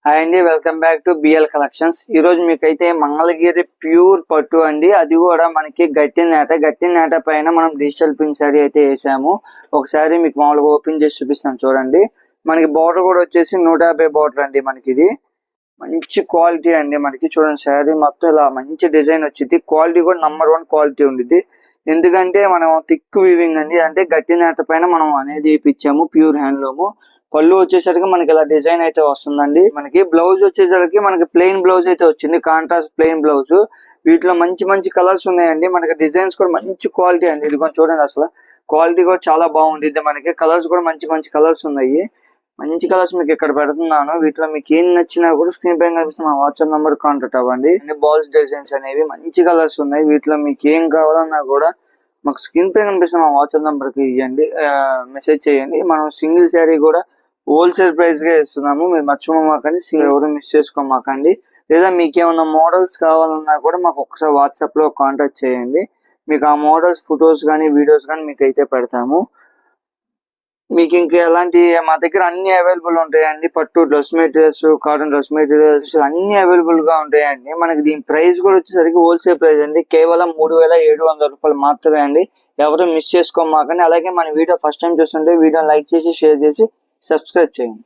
Hi అండి, welcome back to BL collections. ఈ రోజు మీకైతే మంగళగిరి ప్యూర్ పట్టు అండి. అది కూడా మనకి గట్టి నేట పైన మనం డిజిటల్ ప్రింట్ శారీ అయితే వేసాము. ఒకసారి మీకు మామూలుగా ఓపెన్ చేసి చూపిస్తాను చూడండి. మనకి బార్డర్ కూడా వచ్చేసి 150 బార్డర్ అండి. మనకి ఇది మంచి క్వాలిటీ అండి. మనకి చూడండి, శారీ మొత్తం ఇలా మంచి డిజైన్ వచ్చింది. క్వాలిటీ కూడా #1 క్వాలిటీ ఉంది. ఎందుకంటే మనం థిక్ వీవింగ్ అండి, అంటే గట్టి నేత పైన మనం అనేది ఇప్పించాము. Pure handloom. పళ్ళు వచ్చేసరికి మనకి ఇలా డిజైన్ అయితే వస్తుందండి. మనకి బ్లౌజ్ వచ్చేసరికి మనకి ప్లెయిన్ బ్లౌజ్ అయితే వచ్చింది, కాంట్రాస్ట్ ప్లెయిన్ బ్లౌజ్. వీటిలో మంచి మంచి కలర్స్ ఉన్నాయండి. మనకి డిజైన్స్ కూడా మంచి క్వాలిటీ అండి. ఇది కొంచెం చూడండి, అసలు క్వాలిటీ కూడా చాలా బాగుంటుంది. మనకి కలర్స్ కూడా మంచి మంచి కలర్స్ ఉన్నాయి. మంచి కలర్స్ మీకు ఇక్కడ పెడుతున్నాను. వీటిలో మీకు ఏం నచ్చినా కూడా స్క్రీన్ పైన కనిపిస్తున్న మా వాట్సాప్ నంబర్ కాంటాక్ట్ అవ్వండి. బాల్స్ డిజైన్స్ అనేవి మంచి కలర్స్ ఉన్నాయి. వీటిలో మీకు ఏం కావాలన్నా కూడా మాకు స్క్రీన్ పైన కనిపిస్తున్న మా వాట్సాప్ నంబర్ కి ఇవ్వండి, మెసేజ్ చేయండి. మనం సింగిల్ శారీ కూడా హోల్సేల్ ప్రైస్ గా ఇస్తున్నాము. మీరు మర్చిపోమాకండి, ఎవరు మిస్ చేసుకోమాకండి. లేదా మీకు ఏమైనా మోడల్స్ కావాలన్నా కూడా మాకు ఒకసారి వాట్సాప్ లో కాంటాక్ట్ చేయండి. మీకు ఆ మోడల్స్ ఫొటోస్ కానీ వీడియోస్ కానీ మీకు అయితే పెడతాము. మీకు ఇంకా ఎలాంటి మా దగ్గర అన్ని అవైలబుల్ ఉంటాయండి. పట్టు dress materials, cotton dress materials అన్ని అవైలబుల్ గా ఉంటాయండి. మనకి దీని ప్రైస్ కూడా వచ్చేసరికి హోల్సేల్ ప్రైస్ అండి. కేవలం 3700 రూపాయలు మాత్రమే అండి. ఎవరు మిస్ చేసుకోమాకండి. అలాగే మన వీడియో ఫస్ట్ టైం చూస్తుంటే వీడియో లైక్ చేసి షేర్ చేసి సబ్స్క్రైబ్ చేయండి.